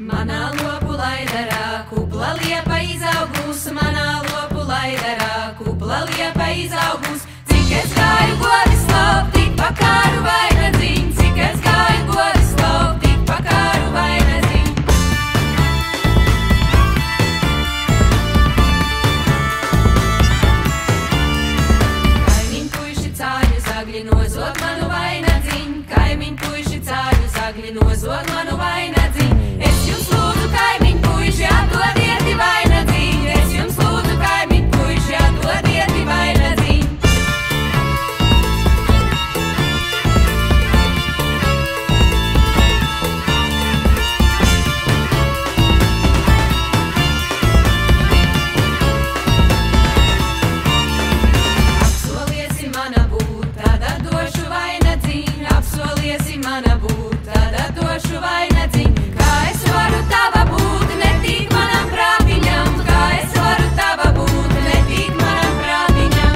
Manā lopu laidarā kupla liepa izaugus, manā lopu laidarā kupla liepa izaugus. Cik es gāju govi slop, tik pa kāru vai nedziņ, cik es gāju govi slop, tik pa kāru vai nedziņ. Kaimiņ puiši cāļu zagļi nozog manu vai nedziņ, kaimiņ puiši cāļu zagļi nozog manu vai nedziņ. Es jums lūdzu, kaimiņ puiši, atdodiet vai nedziņ, es jums lūdzu, kaimiņ puiši, atdodiet vai nedziņ. Apsoliesi mana būt, tad atdošu vai nedziņ, apsoliesi mana būt, tad atdošu vai nedziņ. Kā es varu tava būt, netīk manam prātiņam, kā es varu tava būt, netīk manam prātiņam.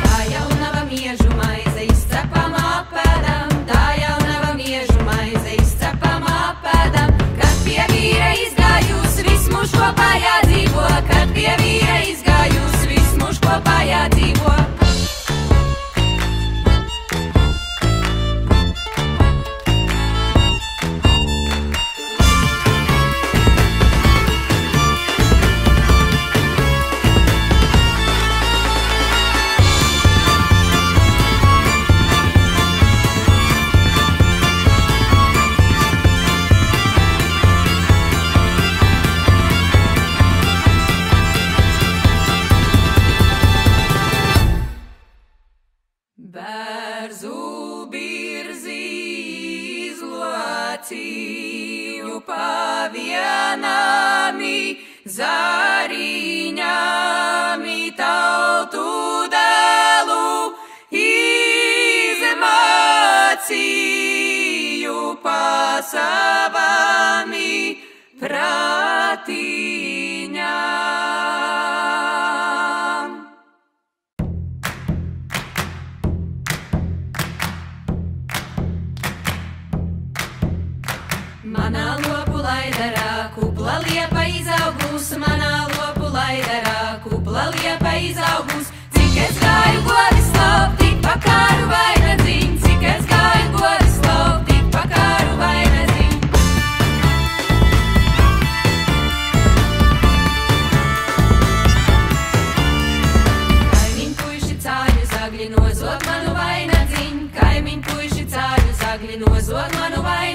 Tā jau nava miežu maize izcepama apēdam, tā jau nava miežu maize izcepama apēdam. Kad pie vīra izgājus, viss mūž kopā jādzīvo, kad pie vīra izgājus, viss mūž kopā jādzīvo. Bērzu birzi izlocīju pavienami, zariņami tautu dēlu izmācīju pasavami prātiņām. Manā lopu laidarā kupla liepa izaugus, manā lopu laidarā kupla liepa izaugus. Cik es gāju govi slop, tik pa kāru vai nedziņ, cik es gāju govi slop, tik pa kāru vai nedziņ. Kaimiņ puiši cāļu zagļi nozog manu vai nedziņ, kaimiņ puiši cāļu zagļi nozog manu vai nedziņ.